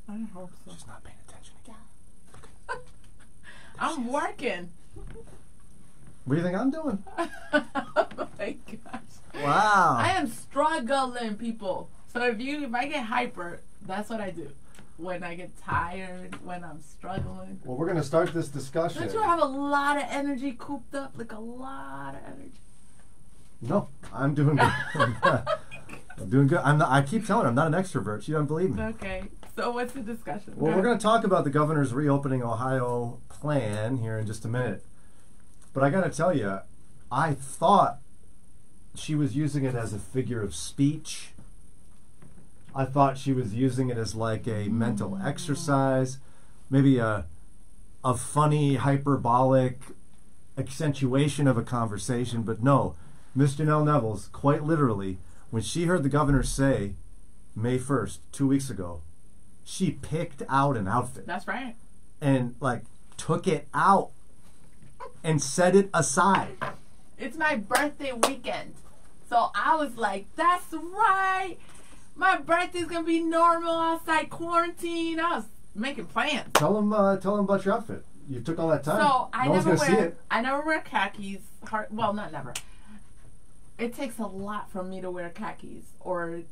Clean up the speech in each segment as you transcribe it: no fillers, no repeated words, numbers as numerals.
I hope so. She's not paying attention again. I'm working. What do you think I'm doing? Oh my gosh. Wow. I am struggling, people. So if I get hyper, that's what I do. When I get tired, when I'm struggling. Well, we're going to start this discussion. Don't you have a lot of energy cooped up? Like a lot of energy. No, I'm doing good. I'm doing good. I keep telling her I'm not an extrovert. She doesn't believe me. Okay. So what's the discussion? Well, we're going to talk about the governor's reopening Ohio plan here in just a minute. But I got to tell you, I thought she was using it as a figure of speech. I thought she was using it as like a mental exercise, maybe a funny, hyperbolic accentuation of a conversation. But no, Miss Janelle Nevels, quite literally, when she heard the governor say May 1st, 2 weeks ago, she picked out an outfit. That's right. And like took it out and set it aside. It's my birthday weekend. So I was like, that's right. My birthday's going to be normal outside quarantine. I was making plans. Tell them about your outfit. You took all that time. So I never wear khakis. Well, not never. It takes a lot for me to wear khakis or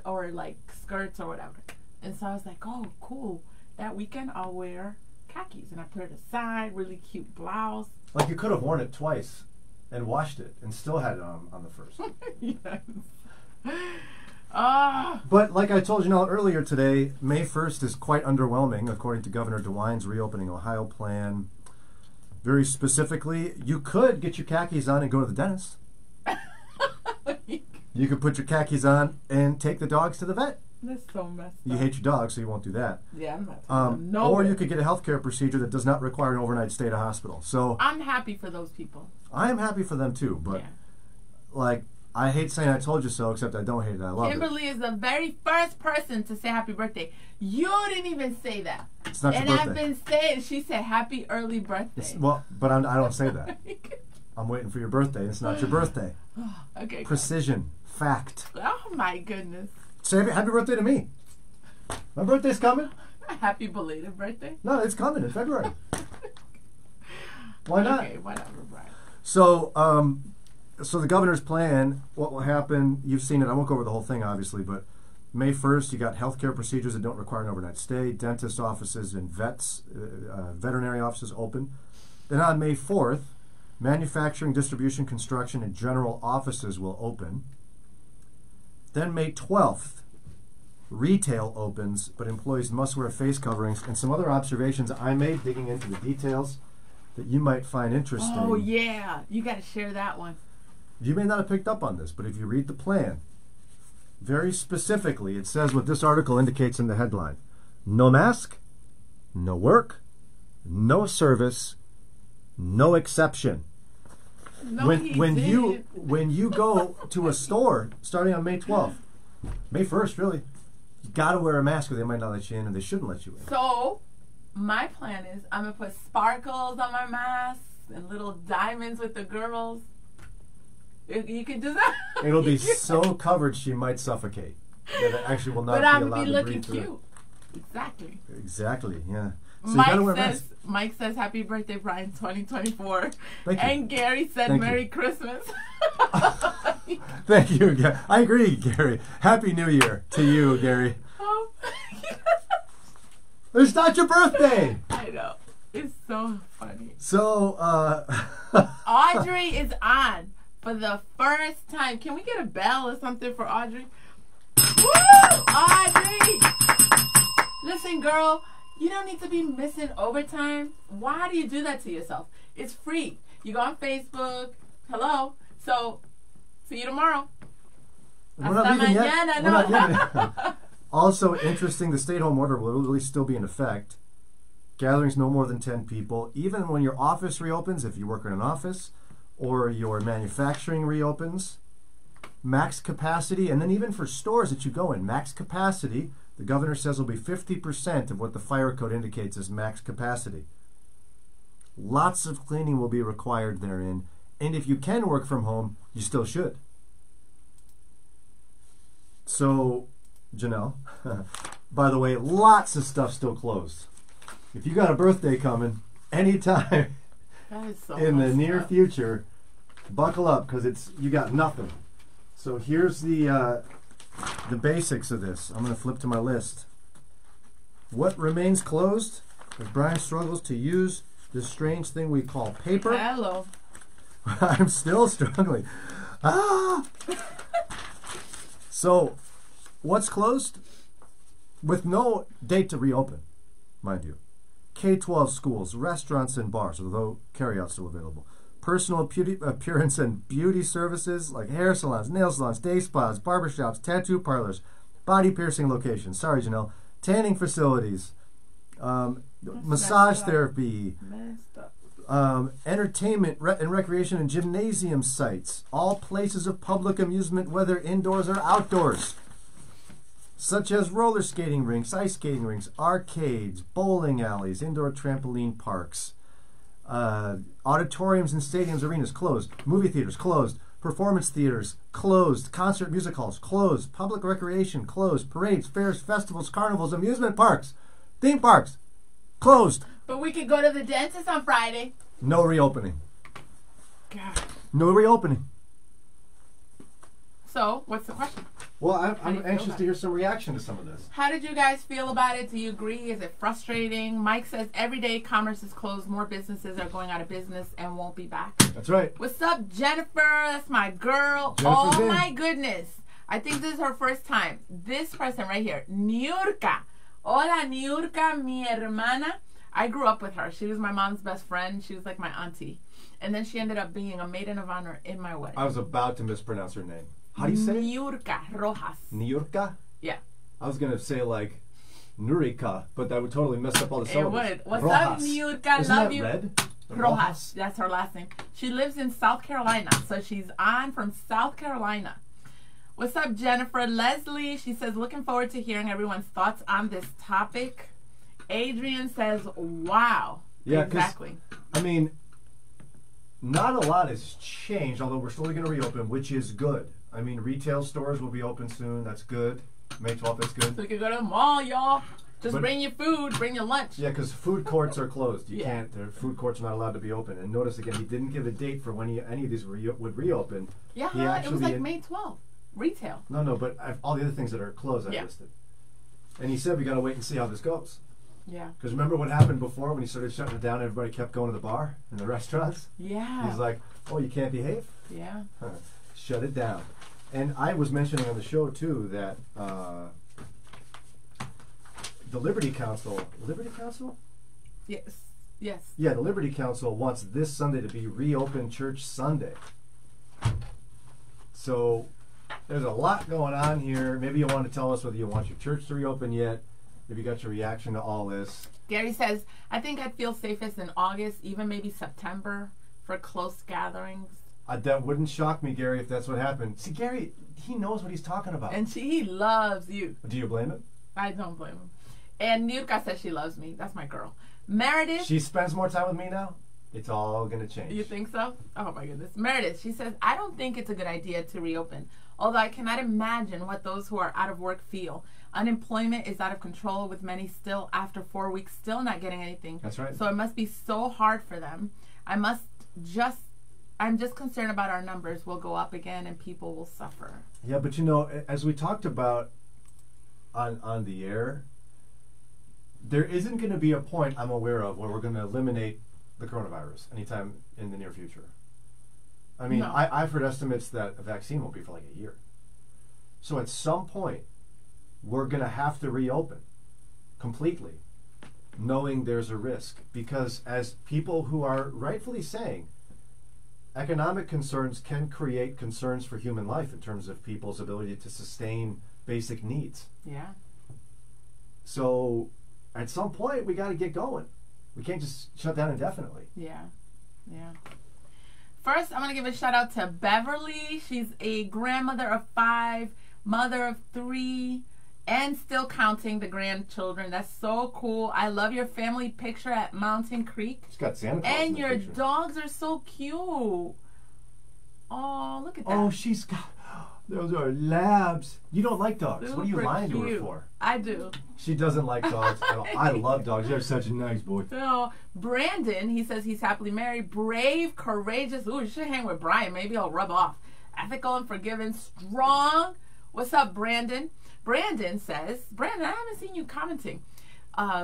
like skirts or whatever. And so I was like, oh, cool. That weekend I'll wear khakis. And I put it aside, really cute blouse. Like you could have worn it twice and washed it and still had it on the first. Yes. But like I told you earlier today, May 1st is quite underwhelming according to Governor DeWine's reopening Ohio plan. Very specifically, you could get your khakis on and go to the dentist. You could put your khakis on and take the dogs to the vet. That's so messed up. You hate your dog, so you won't do that. Yeah, I'm not. Or you could get a healthcare procedure that does not require an overnight stay at a hospital. So I'm happy for those people. I am happy for them too, but like I hate saying I told you so, except I don't hate it. I love Kimberly is the very first person to say happy birthday. You didn't even say that. It's not your birthday. birthday. And I've been saying, she said happy early birthday. But I don't say that. I'm waiting for your birthday. It's not your birthday. Okay. Precision. Fact. Oh my goodness. Say happy birthday to me. My birthday's coming. Happy belated birthday? No, it's coming in February. Why not? Okay, whatever, Brian. So the governor's plan, what will happen, you've seen it, I won't go over the whole thing obviously, but May 1st you got healthcare procedures that don't require an overnight stay, dentist offices and veterinary offices open. Then on May 4th, manufacturing, distribution, construction, and general offices will open. Then May 12th, retail opens, but employees must wear face coverings, and some other observations I made digging into the details that you might find interesting. Oh yeah, you got to share that one. You may not have picked up on this, but if you read the plan, very specifically, it says what this article indicates in the headline. No mask, no work, no service, no exception. No, when you go to a store starting on May 12th, May 1st really, you got to wear a mask or they might not let you in and they shouldn't let you in. So my plan is I'm going to put sparkles on my mask and little diamonds with the girls. You can do that. It'll be so covered she might suffocate. That it actually will not be allowed to breathe. But I'm going to be looking cute. Exactly. Exactly, yeah. So Mike says, happy birthday, Brian, 2024. Thank you. And Gary said, Merry Christmas. Thank you, Gary. I agree, Gary. Happy New Year to you, Gary. Oh, it's not your birthday. I know. It's so funny. So, Audrey is on for the first time. Can we get a bell or something for Audrey? Woo! Audrey! Listen, girl. You don't need to be missing overtime. Why do you do that to yourself? It's free. You go on Facebook. Hello. So, see you tomorrow. We're not leaving yet. We're not leaving. Also, interesting, the stay-at-home order will literally still be in effect. Gatherings no more than 10 people. Even when your office reopens, if you work in an office, or your manufacturing reopens, max capacity, and then even for stores that you go in, max capacity, the governor says will be 50% of what the fire code indicates as max capacity. Lots of cleaning will be required therein, and if you can work from home, you still should. So, Janelle, by the way, lots of stuff still closed. If you got a birthday coming anytime That is so in the messed near up. future, buckle up because you got nothing. So here's the basics of this. I'm going to flip to my list. What remains closed as Brian struggles to use this strange thing we call paper. Hello. I'm still struggling. Ah! So, what's closed? With no date to reopen, mind you. K-12 schools, restaurants, and bars, although carryout's still available. Personal appearance and beauty services like hair salons, nail salons, day spas, barbershops, tattoo parlors, body piercing locations. Sorry, Janelle. Tanning facilities, massage therapy, entertainment and recreation and gymnasium sites. All places of public amusement, whether indoors or outdoors, such as roller skating rinks, ice skating rinks, arcades, bowling alleys, indoor trampoline parks. Auditoriums and stadiums, arenas closed. Movie theaters closed. Performance theaters closed. Concert music halls closed. Public recreation closed. Parades, fairs, festivals, carnivals, amusement parks, theme parks closed. But we could go to the dentist on Friday. No reopening. God. No reopening. So, what's the question? Well, do you I'm feel anxious about to hear some reaction to some of this. How did you guys feel about it? Do you agree? Is it frustrating? Mike says everyday commerce is closed. More businesses are going out of business and won't be back. That's right. What's up, Jennifer? That's my girl. Jennifer's in. My goodness. I think this is her first time. This person right here, Niurka. Hola, Niurka, mi hermana. I grew up with her. She was my mom's best friend. She was like my auntie. And then she ended up being a maiden of honor in my wedding. I was about to mispronounce her name. How do you say it? Niurka Rojas. Niurka? Yeah. I was going to say like Nurika, but that would totally mess up all the It syllables. would. What's Rojas. up, Niurka? Isn't Love that you. red? Rojas. That's her last name. She lives in South Carolina. So she's on from South Carolina. What's up, Jennifer? Leslie, she says, looking forward to hearing everyone's thoughts on this topic. Adrian says, wow. Yeah, exactly. I mean, not a lot has changed, although we're slowly going to reopen, which is good. I mean, retail stores will be open soon. That's good. May 12th, that's good. So we can go to the mall, y'all. Just But- bring your food, bring your lunch. Yeah, because food courts are closed. You Yeah. can't. The food courts are not allowed to be open. And notice again, he didn't give a date for when any of these would reopen. Yeah, He it was actually like May 12th. Retail. No, but all the other things that are closed, I Yeah. listed. And he said we got to wait and see how this goes. Yeah. Because remember what happened before when he started shutting it down? Everybody kept going to the bar and the restaurants. Yeah. He's like, "Oh, you can't behave? Yeah. Shut it down." And I was mentioning on the show too that the Liberty Council. Yes. Yes. Yeah, the Liberty Council wants this Sunday to be reopened Church Sunday. So there's a lot going on here. Maybe you want to tell us whether you want your church to reopen yet. If you got your reaction to all this. Gary says, I think I'd feel safest in August, even maybe September, for close gatherings. That wouldn't shock me, Gary, if that's what happened. See, Gary, he knows what he's talking about. And he loves you. Do you blame him? I don't blame him. And Nurka says she loves me. That's my girl. Meredith. She spends more time with me now? It's all going to change. You think so? Oh, my goodness. Meredith, she says, I don't think it's a good idea to reopen, although I cannot imagine what those who are out of work feel. Unemployment is out of control, with many still, after 4 weeks, still not getting anything. That's right. So it must be so hard for them. I'm just concerned about our numbers will go up again and people will suffer. Yeah, but you know, as we talked about on the air, there isn't going to be a point I'm aware of where we're going to eliminate the coronavirus anytime in the near future. I mean, No. I've heard estimates that a vaccine won't be for like a year. So at some point, we're going to have to reopen completely, knowing there's a risk. Because as people who are rightfully saying, economic concerns can create concerns for human life in terms of people's ability to sustain basic needs. Yeah. So at some point, we got to get going. We can't just shut down indefinitely. Yeah. Yeah. First, I want to give a shout out to Beverly. She's a grandmother of 5, mother of 3, and still counting the grandchildren. That's so cool. I love your family picture at Mountain Creek. She's got Santa Claus in And the your picture. dogs are so cute. Oh, look at that. Oh, she's got... Those are labs. You don't like dogs. What are you Super lying to her cute. for? I do. She doesn't like dogs at all. I love dogs. They're such a nice boy. So, Brandon, he says he's happily married, brave, courageous. Ooh, you should hang with Brian. Maybe he'll rub off. Ethical and forgiving, strong. What's up, Brandon? Brandon says, Brandon, I haven't seen you commenting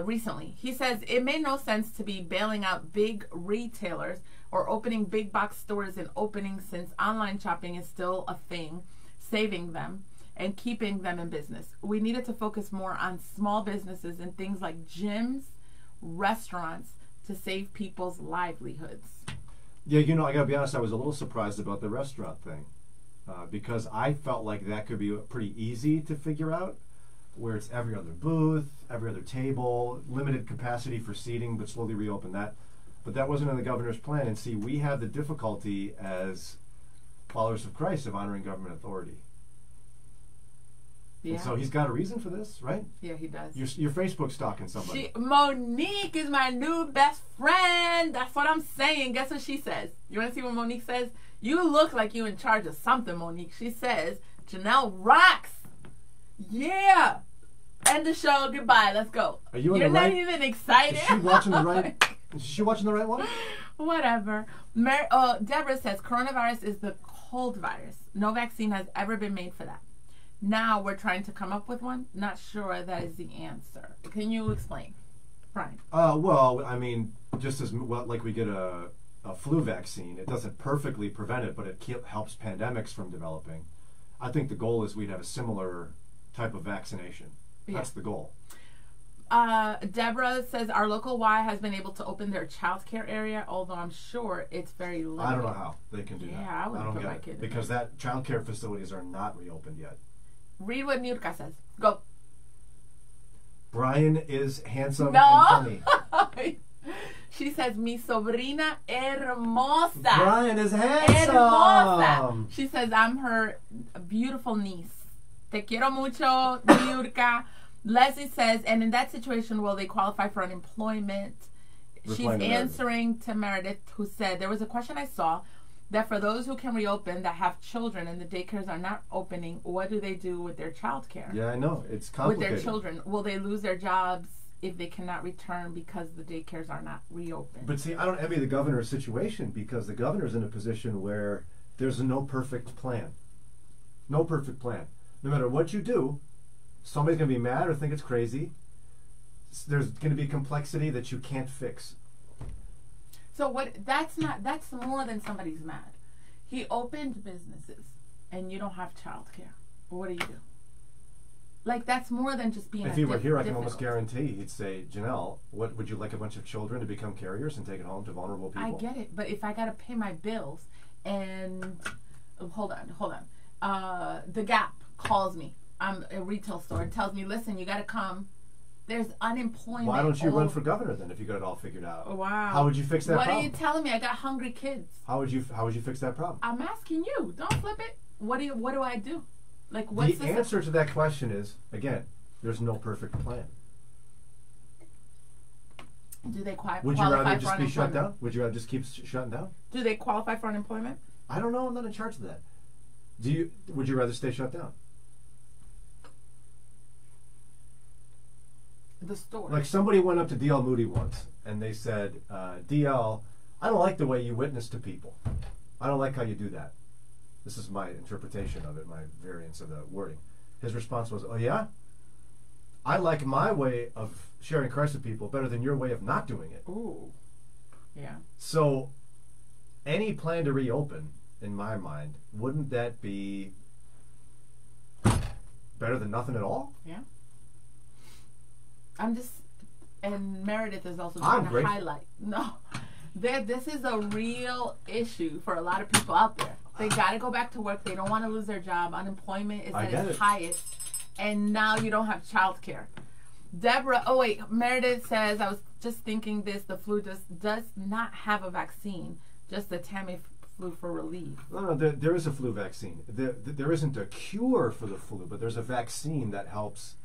recently. He says, it made no sense to be bailing out big retailers or opening big box stores and opening since online shopping is still a thing, saving them and keeping them in business. We needed to focus more on small businesses and things like gyms, restaurants to save people's livelihoods. Yeah, you know, I gotta be honest, I was a little surprised about the restaurant thing because I felt like that could be pretty easy to figure out, where it's every other booth, every other table, limited capacity for seating, but slowly reopen that. But that wasn't in the governor's plan. And see, we have the difficulty as followers of Christ of honoring government authority. Yeah. And so he's got a reason for this, right? Yeah, he does. Your Facebook stalking somebody. Monique is my new best friend. That's what I'm saying. Guess what she says? You want to see what Monique says? You look like you in charge of something, Monique. She says, Janelle rocks. Yeah. End the show. Goodbye. Let's go. Are you on You're the not right? even excited. Is she watching the right? Is she watching the right one? Whatever. Deborah says coronavirus is the cold virus. No vaccine has ever been made for that. Now we're trying to come up with one. Not sure that is the answer. Can you explain, Brian? Well, I mean, just as well, like we get a flu vaccine, it doesn't perfectly prevent it, but it helps pandemics from developing. I think the goal is we'd have a similar type of vaccination. That's the goal. Deborah says our local Y has been able to open their child care area, although I'm sure it's very limited. I don't know how they can do that. Yeah, I wouldn't put my kid in because that child care facilities are not reopened yet. Read what Nurka says. Go. Brian is handsome and funny. She says, mi sobrina hermosa. Brian is handsome. Hermosa. She says, I'm her beautiful niece. Te quiero mucho, Nurka. Leslie says, and in that situation, will they qualify for unemployment? She's answering to Meredith, who said, there was a question I saw that for those who can reopen that have children and the daycares are not opening, what do they do with their child care? Yeah, I know. It's complicated. With their children. Will they lose their jobs if they cannot return because the daycares are not reopened? But see, I don't envy the governor's situation because the governor's in a position where there's no perfect plan. No perfect plan. No matter what you do, somebody's going to be mad or think it's crazy. There's going to be complexity that you can't fix. So that's more than somebody's mad. He opened businesses and you don't have child care. What do you do? Like, that's more than just being If he were here, I can almost guarantee he'd say, Janelle, what would you like a bunch of children to become carriers and take it home to vulnerable people? I get it, but if I got to pay my bills and hold on. The Gap calls me. I'm a retail store and tells me, listen, you got to come. There's unemployment. Why don't you run for governor then if you got it all figured out? Wow. How would you fix that problem? What are you telling me? I got hungry kids. How would you fix that problem? I'm asking you. Don't flip it. What do I do? Like, what's the answer to that question is, again, there's no perfect plan. Do they qualify Would you rather for just be shut unemployment? down? Would you rather just keep shutting down? Do they qualify for unemployment? I don't know. I'm not in charge of that. Would you rather stay shut down? The store. Like somebody went up to D.L. Moody once and they said, D.L., I don't like the way you witness to people. I don't like how you do that. This is my interpretation of it, my variance of the wording. His response was, oh yeah? I like my way of sharing Christ with people better than your way of not doing it. Ooh. Yeah. So any plan to reopen, in my mind, wouldn't that be better than nothing at all? Yeah. And Meredith is also trying to highlight. No, this is a real issue for a lot of people out there. They got to go back to work. They don't want to lose their job. Unemployment is at its highest. And now you don't have child care. Meredith says, I was just thinking this, the flu does not have a vaccine, just the Tamiflu for relief. No, there is a flu vaccine. There isn't a cure for the flu, but there's a vaccine that helps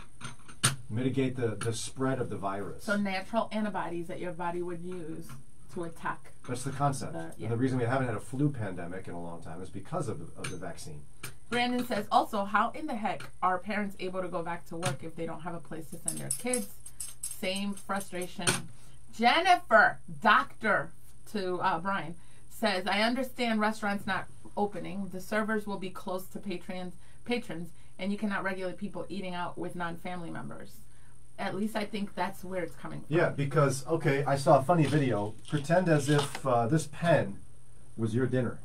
mitigate the spread of the virus. So natural antibodies that your body would use to attack. That's the concept. And the reason we haven't had a flu pandemic in a long time is because of the vaccine. Brandon says, also, how in the heck are parents able to go back to work if they don't have a place to send their kids? Same frustration. Jennifer, doctor to Brian, says, I understand restaurants not opening. The servers will be close to patrons, and you cannot regulate people eating out with non-family members. At least I think that's where it's coming from. Yeah, because, okay, I saw a funny video. Pretend as if this pen was your dinner.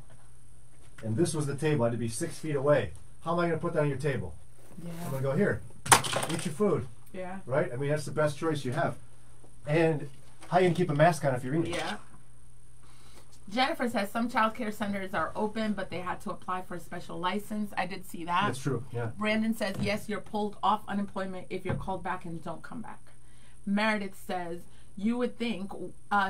And this was the table. I had to be 6 feet away. How am I going to put that on your table? Yeah. I'm going to go, here, eat your food. Yeah. Right? I mean, that's the best choice you have. And how are you going to keep a mask on if you're eating? Yeah. Jennifer says some child care centers are open, but they had to apply for a special license. I did see that. That's true, yeah. Brandon says, yes, you're pulled off unemployment if you're called back and don't come back. Meredith says, you would think,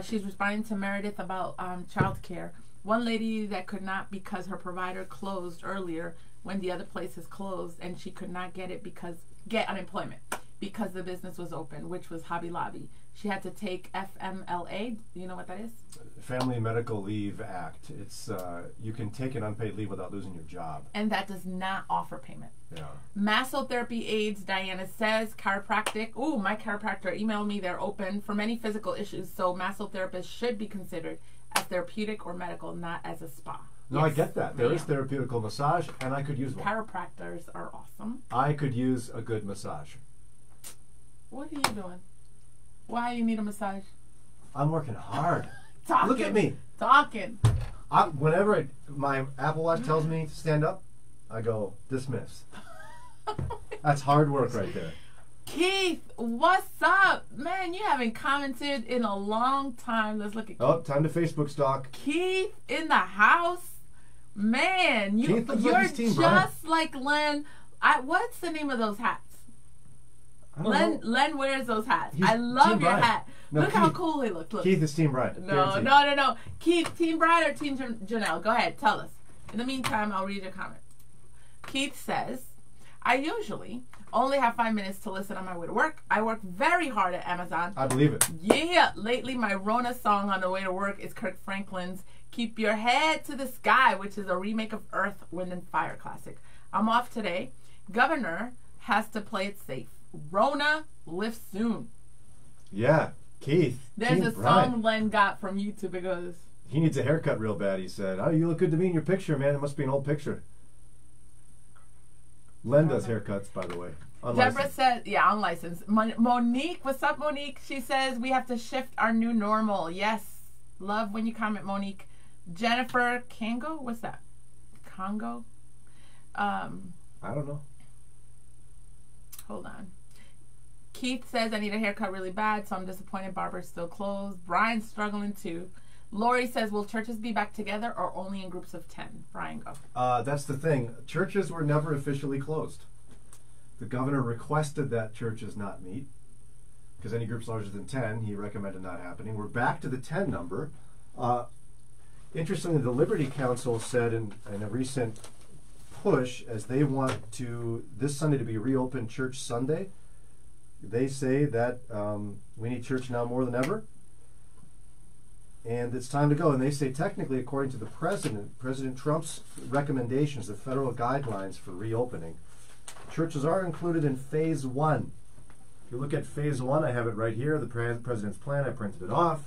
she's responding to Meredith about child care. One lady that could not because her provider closed earlier when the other place is closed, and she could not get unemployment because the business was open, which was Hobby Lobby. She had to take FMLA. Do you know what that is? Family Medical Leave Act. It's you can take an unpaid leave without losing your job. And that does not offer payment. Yeah. Massotherapy aids, Diana says. Chiropractic. Ooh, my chiropractor emailed me. They're open for many physical issues, so massotherapists should be considered as therapeutic or medical, not as a spa. No, Yes, I get that. There is therapeutical massage, and I could use one. Chiropractors are awesome. I could use a good massage. What are you doing? Why you need a massage? I'm working hard. Talking. Look at me. Talking. Whenever my Apple Watch tells me to stand up, I go, dismiss. That's hard work right there. Keith, what's up? Man, you haven't commented in a long time. Let's look at Keith. Oh, time to Facebook stalk. Keith in the house. Man, Keith looks you're like his team, just like Len. What's the name of those hats? Len wears those hats. He's I love Team your Brian. hat. No, Look how Keith- cool he looks. Look. Keith is Team Brian. No. Keith, Team Brian or Team Janelle? Go ahead, tell us. In the meantime, I'll read your comment. Keith says, I usually only have 5 minutes to listen on my way to work. I work very hard at Amazon. I believe it. Yeah, lately my Rona song on the way to work is Kirk Franklin's Keep Your Head to the Sky, which is a remake of Earth, Wind, and Fire classic. I'm off today. Governor has to play it safe. Rona, live soon. Yeah, Keith. There's Team a Brian. song Len got from YouTube. It goes, He needs a haircut real bad, he said. Oh, you look good to me in your picture, man. It must be an old picture. Len does haircuts, by the way. Unlicensed. Deborah says, yeah, unlicensed. Monique, what's up, Monique? She says, we have to shift our new normal. Yes. Love when you comment, Monique. Jennifer Kango? What's that? Congo? I don't know. Hold on. Keith says, I need a haircut really bad, so I'm disappointed barber's still closed. Brian's struggling too. Lori says, will churches be back together or only in groups of 10? Brian, go. That's the thing. Churches were never officially closed. The governor requested that churches not meet because any groups larger than 10, he recommended not happening. We're back to the 10 number. Interestingly, the Liberty Council said in a recent push, as they want to this Sunday to be reopened Church Sunday, they say that we need church now more than ever. And it's time to go. And they say technically, according to the President Trump's recommendations, the federal guidelines for reopening, churches are included in phase 1. If you look at phase 1, I have it right here, the President's plan, I printed it off.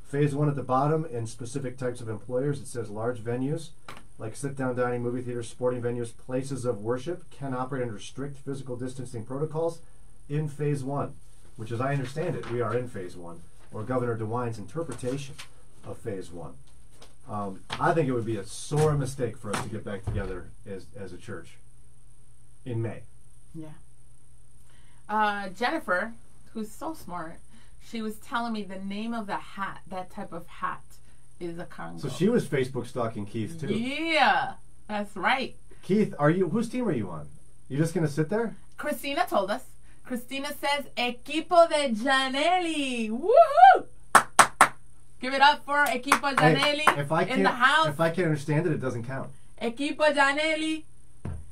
Phase 1 at the bottom, in specific types of employers, it says large venues, like sit-down dining, movie theaters, sporting venues, places of worship, can operate under strict physical distancing protocols in phase 1, which as I understand it, we are in phase 1. Or Governor DeWine's interpretation of phase 1. I think it would be a sore mistake for us to get back together as a church in May. Yeah. Jennifer, who's so smart, she was telling me the name of the hat, that type of hat, is a Congo. So she was Facebook stalking Keith too. Yeah, that's right. Keith, whose team are you on? You just gonna sit there? Christina told us. Christina says, Equipo de Janelli. Woohoo! Give it up for Equipo Janelli in the house. If I can't understand it, it doesn't count. Equipo Janelli.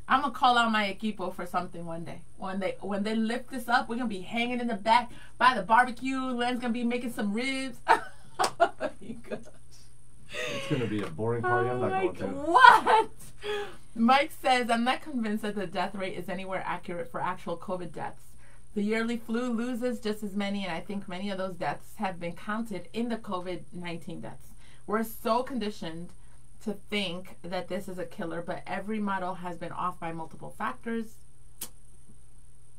I'm going to call out my Equipo for something one day. When they lift this up, we're going to be hanging in the back by the barbecue. Len's going to be making some ribs. Oh, my gosh. It's going to be a boring party. I'm not going to. What? Mike says, I'm not convinced that the death rate is anywhere accurate for actual COVID deaths. The yearly flu loses just as many, and I think many of those deaths have been counted in the COVID-19 deaths. We're so conditioned to think that this is a killer, but every model has been off by multiple factors.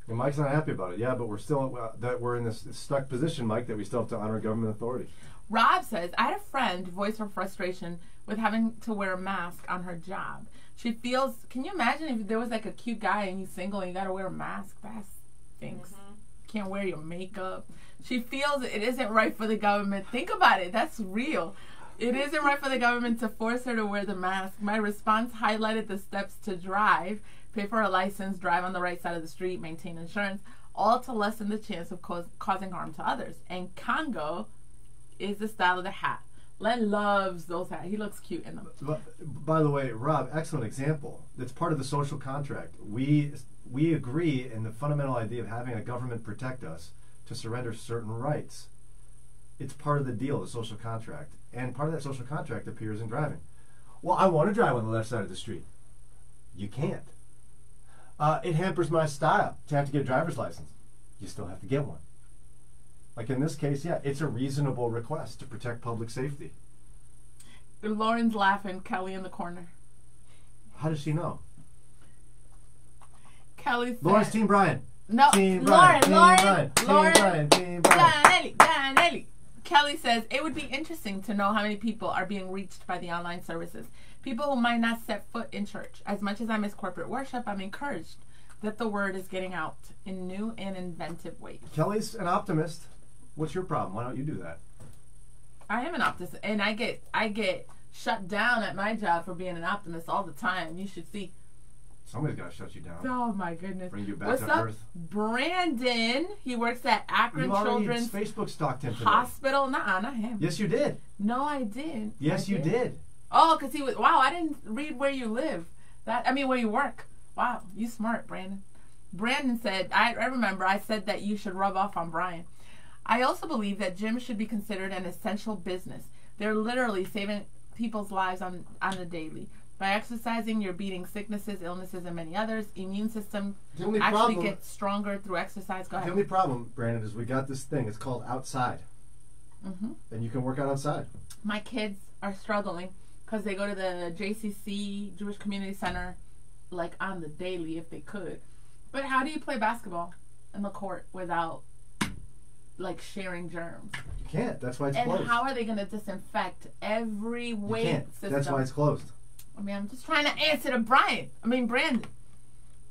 And Mike's not happy about it. Yeah, but we're still that we're in this stuck position, Mike, that we still have to honor government authority. Rob says, I had a friend voice her frustration with having to wear a mask on her job. She feels, can you imagine if there was like a cute guy and he's single and you got to wear a mask? That stinks. Can't wear your makeup. She feels it isn't right for the government. Think about it. That's real. It isn't right for the government to force her to wear the mask. My response highlighted the steps to drive, pay for a license, drive on the right side of the street, maintain insurance, all to lessen the chance of causing harm to others. And Congo is the style of the hat. Len loves those hats. He looks cute in them. By the way, Rob, excellent example. That's part of the social contract. We agree in the fundamental idea of having a government protect us to surrender certain rights. It's part of the deal, the social contract. And part of that social contract appears in driving. Well, I want to drive on the left side of the street. You can't. It hampers my style to have to get a driver's license. You still have to get one. Like in this case, yeah, it's a reasonable request to protect public safety. Lauren's laughing. Kelly in the corner. How does she know? Kelly said, Lauren's Team Brian. No, Team Lauren, Brian. Team Lauren, Brian. Lauren, Team Brian. Team Brian. Danelli. Kelly says, it would be interesting to know how many people are being reached by the online services. People who might not set foot in church. As much as I miss corporate worship, I'm encouraged that the word is getting out in new and inventive ways. Kelly's an optimist. What's your problem? Why don't you do that? I am an optimist, and I get shut down at my job for being an optimist all the time. You should see. Somebody's got to shut you down. Oh my goodness! Bring you back What's to up, earth. Brandon? He works at Akron Children's Facebook stalked him today. Hospital. Nuh-uh, not him. Yes, you did. No, I didn't. Yes, you did. Oh, because he was. Wow, I didn't read where you live. Where you work. Wow, you smart, Brandon. Brandon said, I remember I said that you should rub off on Brian. I also believe that gyms should be considered an essential business. They're literally saving people's lives on the daily. By exercising, you're beating sicknesses, illnesses, and many others. Immune system actually gets stronger through exercise. Go ahead. The only problem, Brandon, is we got this thing. It's called outside. And you can work out outside. My kids are struggling because they go to the JCC, Jewish Community Center, like on the daily if they could. But how do you play basketball in the court without like sharing germs? You can't. That's why it's closed. And how are they going to disinfect every weight system? That's why it's closed. I mean, I'm just trying to answer to Brandon.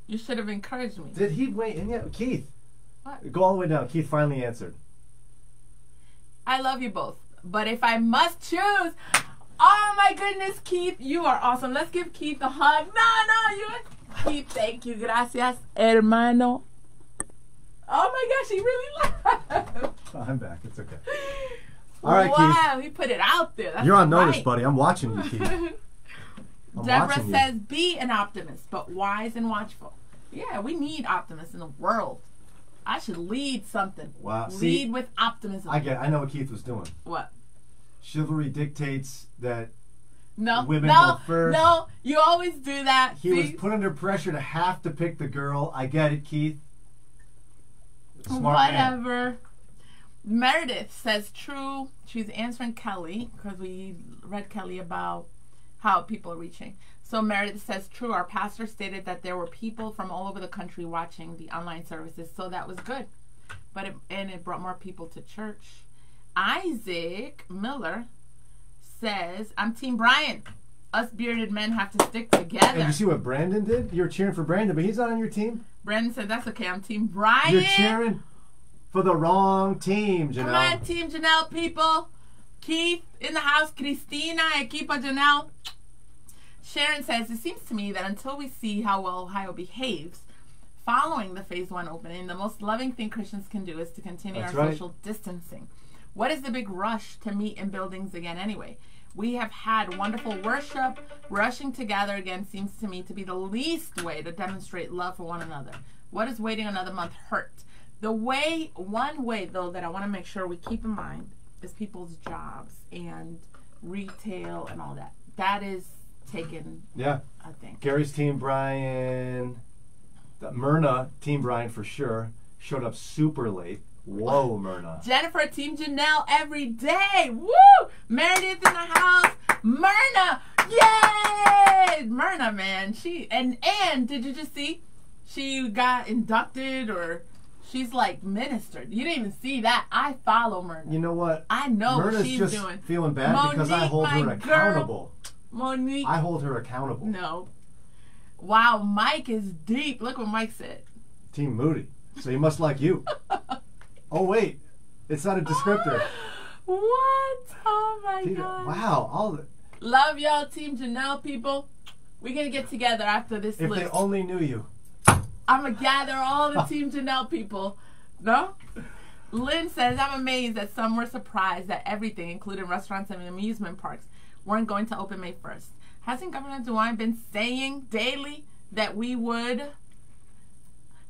You should have encouraged me. Did he wait in yet? Keith. What? Go all the way down. Keith finally answered. I love you both. But if I must choose, oh my goodness, Keith, you are awesome. Let's give Keith a hug. Keith, thank you. Gracias, hermano. Oh my gosh, he really laughed. I'm back. It's okay. All right, Keith. Wow, he put it out there. That's You're on notice, right. buddy. I'm watching you, Keith. Deborah says, be an optimist, but wise and watchful. Yeah, we need optimists in the world. I should lead something. Wow. Lead with optimism. I know what Keith was doing. What? Chivalry dictates that women go first. No, you always do that. He was put under pressure to have to pick the girl. I get it, Keith. Smart Whatever. Man. Meredith says true. She's answering Kelly because we read Kelly about how people are reaching. So Meredith says true. Our pastor stated that there were people from all over the country watching the online services, so that was good. But it brought more people to church. Isaac Miller says, I'm Team Brian. Us bearded men have to stick together. And you see what Brandon did? You're cheering for Brandon, but he's not on your team. Brandon said, that's okay. I'm Team Brian. You're cheering for the wrong team, Janelle. Come on, Team Janelle, people. Keith in the house. Christina, Equipa Janelle. Sharon says, it seems to me that until we see how well Ohio behaves following the Phase 1 opening, the most loving thing Christians can do is to continue our social distancing. What is the big rush to meet in buildings again anyway? We have had wonderful worship. Rushing together again seems to me to be the least way to demonstrate love for one another. What does waiting another month hurt? One way, though, that I want to make sure we keep in mind is people's jobs and retail and all that. That is taken. Yeah. I think. Gary's team Brian, Myrna team Brian for sure showed up super late. Whoa, Myrna. Jennifer team Janelle every day. Woo! Meredith in the house. Myrna, yay! Myrna, man, she and did you just see? She got inducted or. She's like ministered. You didn't even see that. I follow Myrna. You know what? I know Myrna's what she's just doing. Feeling bad Monique, because I hold her accountable. Monique. I hold her accountable. No. Wow, Mike is deep. Look what Mike said. Team Moody. So he must like you. Oh, wait. It's not a descriptor. What? Oh, my God. Wow. Love y'all, Team Janelle people. We're going to get together after this If list. they only knew you. I'm going to gather all the Team Janelle people. No? Lynn says, I'm amazed that some were surprised that everything, including restaurants and amusement parks, weren't going to open May 1st. Hasn't Governor DeWine been saying daily that we would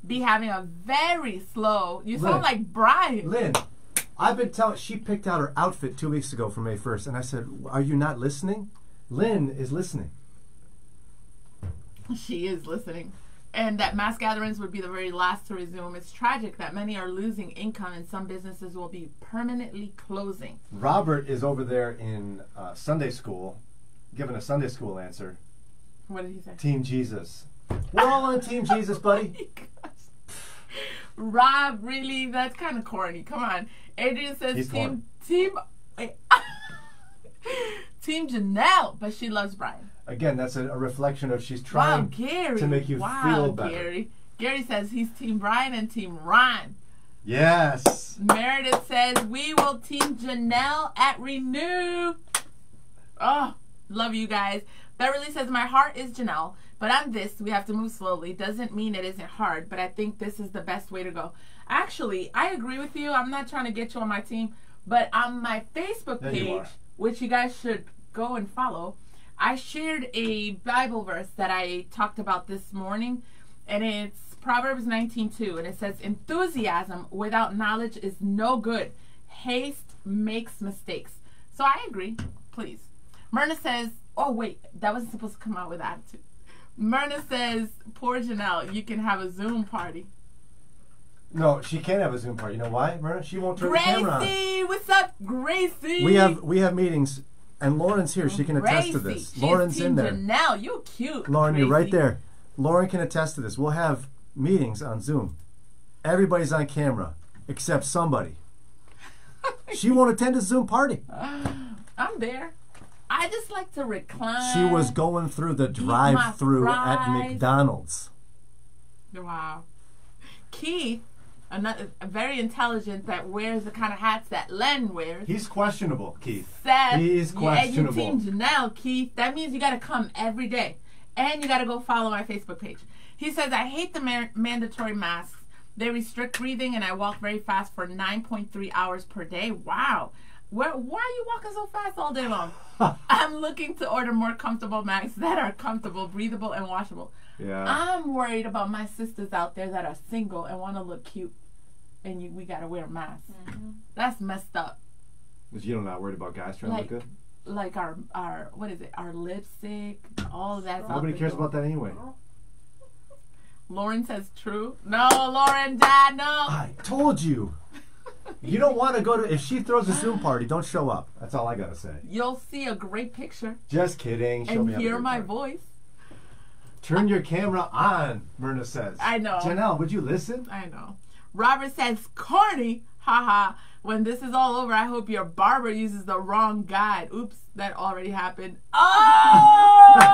be having a very slow... You sound like Brian. Lynn, I've been telling... She picked out her outfit 2 weeks ago for May 1st, and I said, are you not listening? Lynn is listening. She is listening. And that mass gatherings would be the very last to resume. It's tragic that many are losing income and some businesses will be permanently closing. Robert is over there in Sunday school, giving a Sunday school answer. What did he say? Team Jesus. We're all on Team Jesus, buddy. Oh, Rob, really? That's kind of corny. Come on. Adrian says Team Janelle, but she loves Brian. Again, that's a reflection of she's trying to make you feel better. Gary says he's Team Brian and Team Ron. Yes. Meredith says we will Team Janelle at Renew. Oh, love you guys. Beverly says my heart is Janelle, but on this we have to move slowly. Doesn't mean it isn't hard, but I think this is the best way to go. Actually, I agree with you. I'm not trying to get you on my team, but on my Facebook page, which you guys should go and follow, I shared a Bible verse that I talked about this morning, and it's Proverbs 19:2, and it says, enthusiasm without knowledge is no good. Haste makes mistakes. So I agree. Please. Myrna says, oh, wait, that wasn't supposed to come out with attitude. Myrna says, poor Janelle, you can have a Zoom party. No, she can't have a Zoom party. You know why, Myrna? She won't turn the camera on. Gracie, what's up, Gracie? We have meetings. And Lauren's here. She can attest to this. She's Lauren's Team in there. Janelle, you cute. Lauren, Gracie. you're right there. Lauren can attest to this. We'll have meetings on Zoom. Everybody's on camera except somebody. She won't attend a Zoom party. I'm there. I just like to recline. She was going through the drive-through at McDonald's. Wow. Keith, a very intelligent that wears the kind of hats that Len wears. He's questionable, Keith. Said, He's questionable. Yeah, you Team Janelle, Keith. That means you got to come every day. And you got to go follow my Facebook page. He says, I hate the mandatory masks. They restrict breathing, and I walk very fast for 9.3 hours per day. Wow. Why are you walking so fast all day long? I'm looking to order more comfortable masks that are comfortable, breathable, and washable. Yeah. I'm worried about my sisters out there that are single and want to look cute, and we got to wear masks. Mm-hmm. That's messed up. But you're not worried about guys trying to look good? Like our what is it? Our lipstick, all of that. Nobody cares about that anyway. Lauren says true. No, Lauren, Dad, no. I told you. You don't want to go to... If she throws a Zoom party, don't show up. That's all I got to say. You'll see a great picture. Just kidding. She'll and hear my voice. Turn your camera on, Myrna says. I know. Janelle, would you listen? I know. Robert says, corny. Haha. When this is all over, I hope your barber uses the wrong guide. Oops, that already happened. Oh!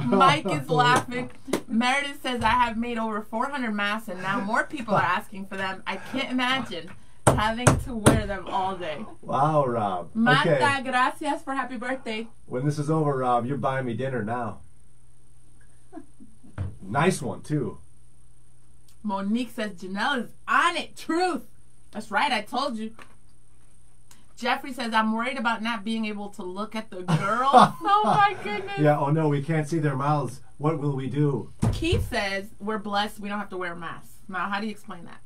Mike is laughing. Meredith says, I have made over 400 masks and now more people are asking for them. I can't imagine having to wear them all day. Wow, Rob. Marta, okay. Gracias for happy birthday. When this is over, Rob, you're buying me dinner now. Nice one, too. Monique says, Janelle is on it. Truth. That's right, I told you. Jeffrey says, I'm worried about not being able to look at the girls. Oh, my goodness. Yeah, oh, no, we can't see their mouths. What will we do? Keith says, we're blessed. We don't have to wear masks. Now, how do you explain that?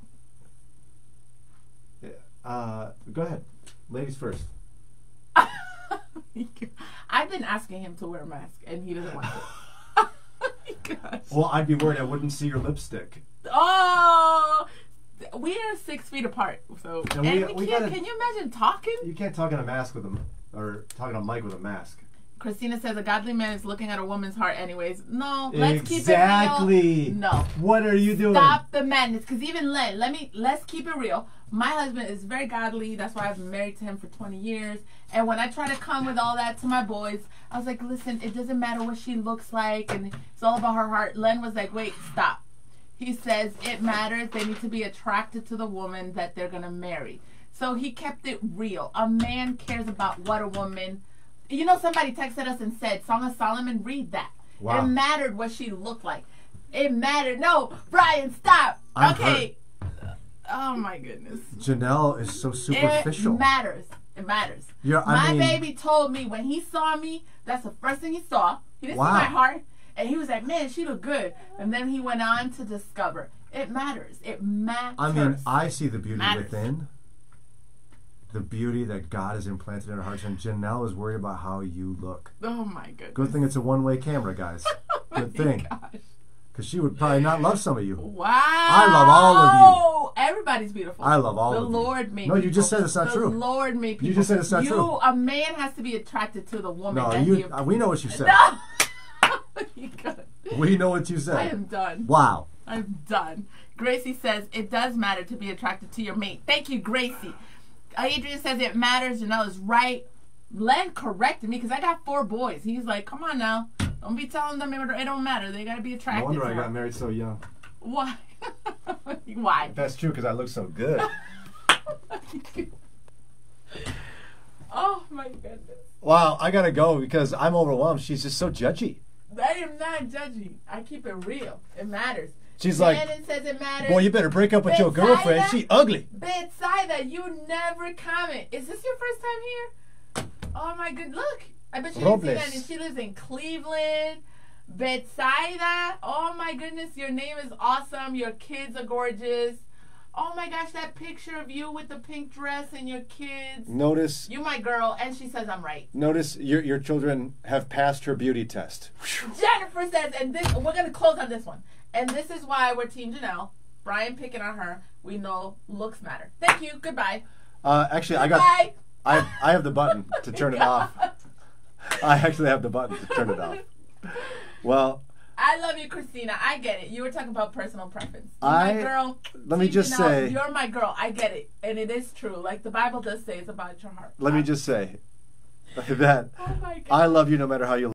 Go ahead. Ladies first. I've been asking him to wear a mask, and he doesn't want to. Gosh. Well, I'd be worried I wouldn't see your lipstick. Oh, we are 6 feet apart, so And we can't. Can you imagine talking? You can't talk on a mask with him, or talking on a mic with a mask. Christina says a godly man is looking at a woman's heart anyways. No, let's keep it real. No. What are you doing? Stop the madness. Because even Len, let's keep it real. My husband is very godly. That's why I've been married to him for 20 years. And when I try to come with all that to my boys, I was like, listen, it doesn't matter what she looks like. And it's all about her heart. Len was like, wait, stop. He says it matters. They need to be attracted to the woman that they're going to marry. So he kept it real. A man cares about what a woman... You know, somebody texted us and said, Song of Solomon, read that. Wow. It mattered what she looked like. It mattered. No, Brian, stop. Okay. Oh, my goodness. Janelle is so superficial. It matters. It matters. My baby told me when he saw me, that's the first thing he saw. He didn't see my heart. And he was like, man, she looked good. And then he went on to discover. It matters. It matters. I mean, I see the beauty within. The beauty that God has implanted in our hearts, and Janelle is worried about how you look. Oh my goodness! Good thing it's a one-way camera, guys. Good thing, because she would probably not love some of you. Wow! I love all of you. Everybody's beautiful. I love all of you. The Lord made. No, you just said it's not true. The Lord made people. You just said it's not true. A man has to be attracted to the woman. No, we know what you said. No. We know what you said. I am done. Wow. I'm done. Gracie says it does matter to be attracted to your mate. Thank you, Gracie. Adrian says it matters. Janelle is right. Len corrected me because I got 4 boys. He's like, come on now. Don't be telling them it don't matter. They got to be attracted. No wonder I got married so young. Why? Why? That's true because I look so good. Oh, my goodness. Wow, I got to go because I'm overwhelmed. She's just so judgy. I am not judgy. I keep it real. It matters. She's like, Shannon says it matters. Boy, you better break up with your girlfriend. She ugly. Bethsaida, you never comment. Is this your first time here? Oh my good. Look, I bet you didn't see that. And she lives in Cleveland. Bethsaida. Oh my goodness, your name is awesome. Your kids are gorgeous. Oh my gosh, that picture of you with the pink dress and your kids. Notice. You my girl, and she says I'm right. Notice your children have passed her beauty test. Jennifer says, and this we're gonna close on this one. And this is why we're Team Janelle. Brian picking on her. We know looks matter. Thank you. Goodbye. Actually, Goodbye. I have the button to turn it off. I actually have the button to turn it off. Well, I love you, Christina. I get it. You were talking about personal preference. You're my girl. Let me just say, you're my girl. I get it, and it is true. Like the Bible does say, it's about your heart. Let me just say that oh my God. I love you no matter how you look.